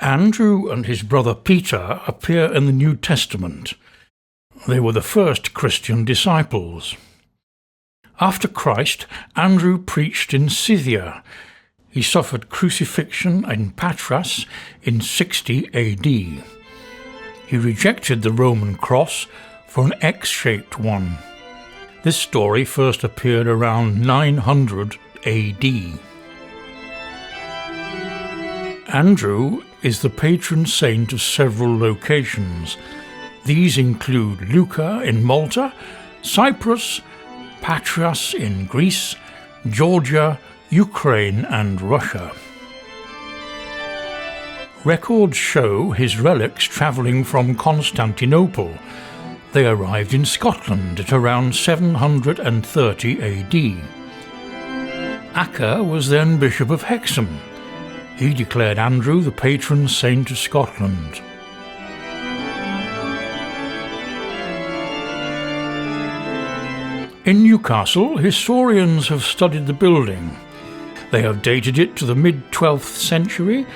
Andrew and his brother Peter appear in the New Testament. They were the first Christian disciples. After Christ, Andrew preached in Scythia. He suffered crucifixion in Patras in 60 AD. He rejected the Roman cross for an X-shaped one. This story first appeared around 900 AD. Andrew is the patron saint of several locations. These include Lucca in Malta, Cyprus, Patras in Greece, Georgia, Ukraine and Russia. Records show his relics travelling from Constantinople. They arrived in Scotland at around 730 AD. Acca was then Bishop of Hexham. He declared Andrew the patron saint of Scotland. In Newcastle, historians have studied the building. They have dated it to the mid-12th century.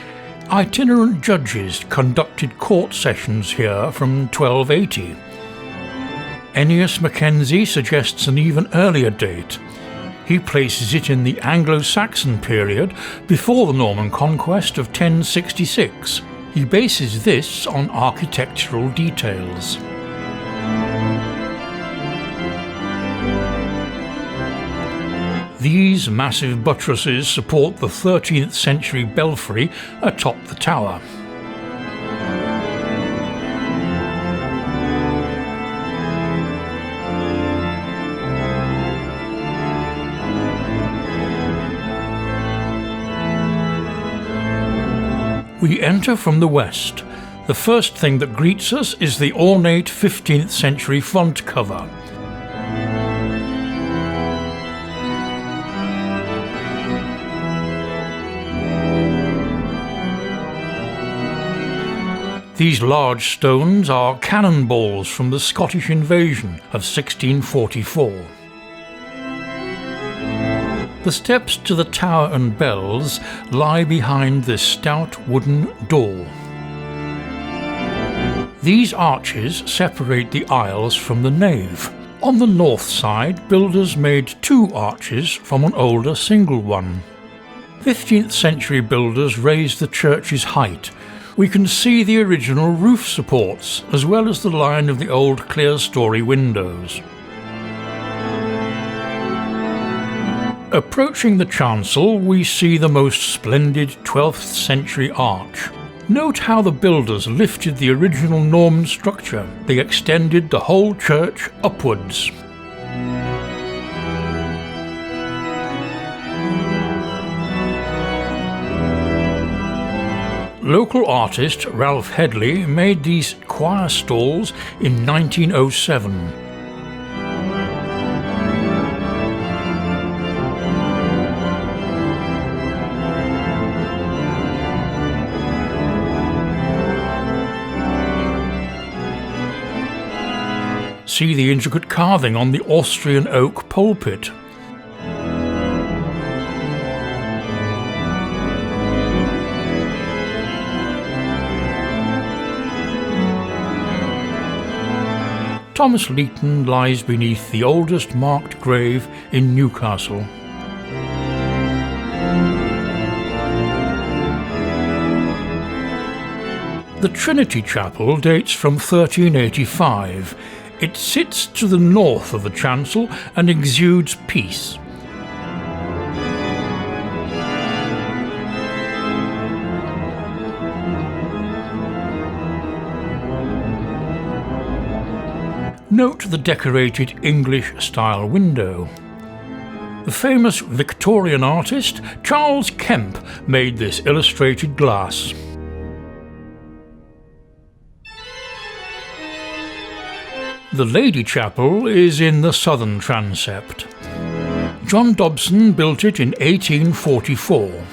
Itinerant judges conducted court sessions here from 1280. Ennius Mackenzie suggests an even earlier date. He places it in the Anglo-Saxon period before the Norman conquest of 1066. He bases this on architectural details. These massive buttresses support the 13th century belfry atop the tower. We enter from the west. The first thing that greets us is the ornate 15th century front cover. These large stones are cannonballs from the Scottish invasion of 1644. The steps to the tower and bells lie behind this stout wooden door. These arches separate the aisles from the nave. On the north side, builders made 2 arches from an older single one. 15th century builders raised the church's height. We can see the original roof supports, as well as the line of the old clerestory windows. Approaching the chancel, we see the most splendid 12th century arch. Note how the builders lifted the original Norman structure. They extended the whole church upwards. Local artist Ralph Headley made these choir stalls in 1907. See the intricate carving on the Austrian oak pulpit. Thomas Leaton lies beneath the oldest marked grave in Newcastle. The Trinity Chapel dates from 1385. It sits to the north of the chancel and exudes peace. Note the decorated English-style window. The famous Victorian artist Charles Kemp made this illustrated glass. The Lady Chapel is in the southern transept. John Dobson built it in 1844.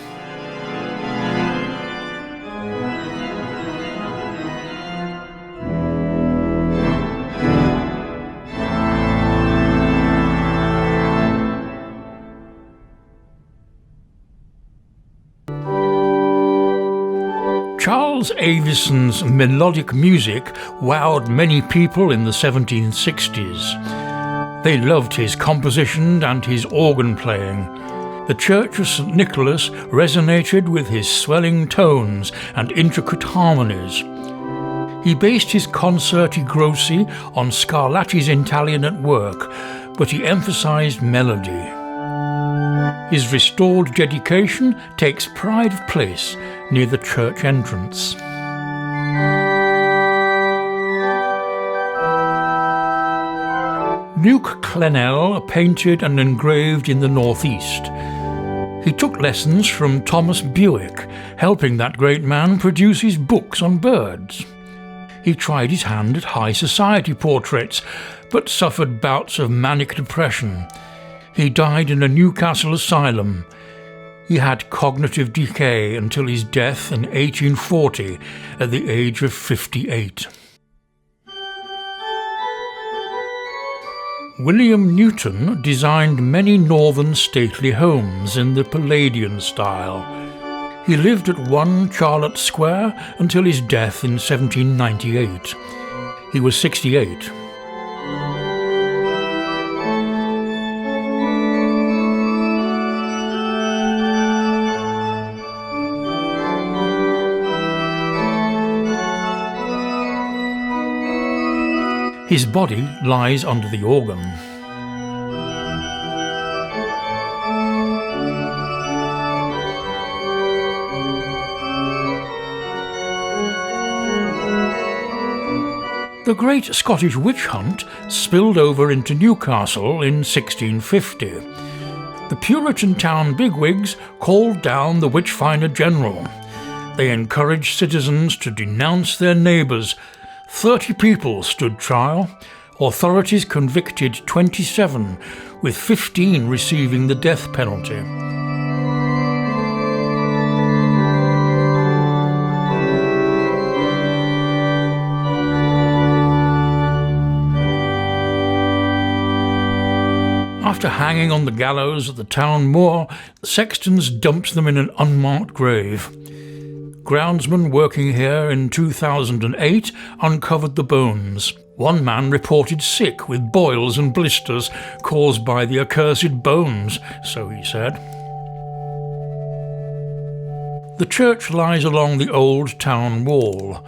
Charles Avison's melodic music wowed many people in the 1760s. They loved his composition and his organ playing. The Church of St. Nicholas resonated with his swelling tones and intricate harmonies. He based his concerti grossi on Scarlatti's Italianate work, but he emphasized melody. His restored dedication takes pride of place near the church entrance. Luke Clennell painted and engraved in the northeast. He took lessons from Thomas Bewick, helping that great man produce his books on birds. He tried his hand at high society portraits, but suffered bouts of manic depression. He died in a Newcastle asylum. He had cognitive decay until his death in 1840 at the age of 58. William Newton designed many northern stately homes in the Palladian style. He lived at 1 Charlotte Square until his death in 1798. He was 68. His body lies under the organ. The Great Scottish Witch Hunt spilled over into Newcastle in 1650. The Puritan town bigwigs called down the witch-finder general. They encouraged citizens to denounce their neighbours. 30 people stood trial. Authorities convicted 27, with 15 receiving the death penalty. After hanging on the gallows at the town moor, sextons dumped them in an unmarked grave. Groundsmen working here in 2008 uncovered the bones. One man reported sick with boils and blisters caused by the accursed bones, so he said. The church lies along the old town wall.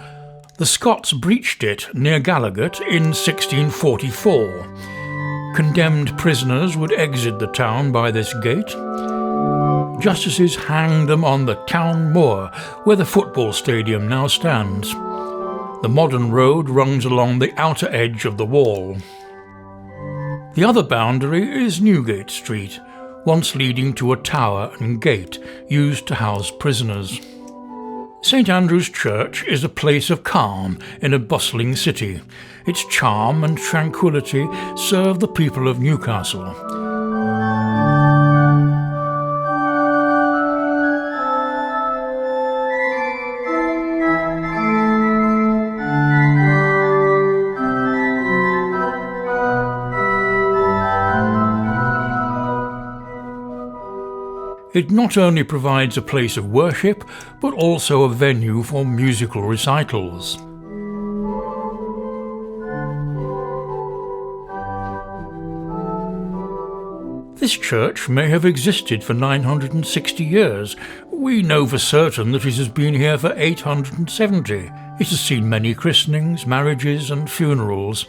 The Scots breached it near Gallowgate in 1644. Condemned prisoners would exit the town by this gate. Justices hanged them on the town moor, where the football stadium now stands. The modern road runs along the outer edge of the wall. The other boundary is Newgate Street, once leading to a tower and gate used to house prisoners. St Andrew's Church is a place of calm in a bustling city. Its charm and tranquillity serve the people of Newcastle. It not only provides a place of worship, but also a venue for musical recitals. This church may have existed for 960 years. We know for certain that it has been here for 870. It has seen many christenings, marriages and funerals.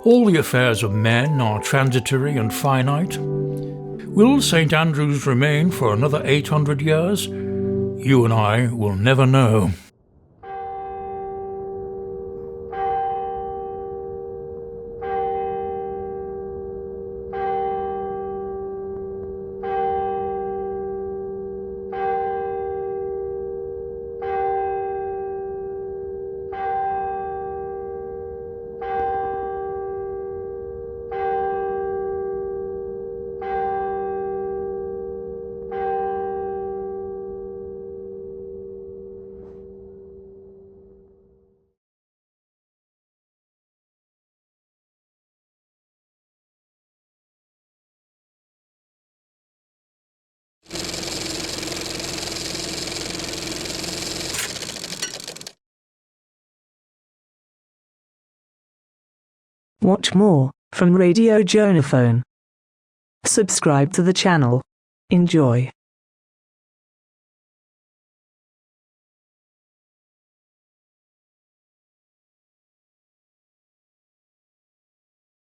All the affairs of men are transitory and finite. Will St Andrews remain for another 800 years? You and I will never know. Watch more from Radio Jonaphone. Subscribe to the channel. Enjoy.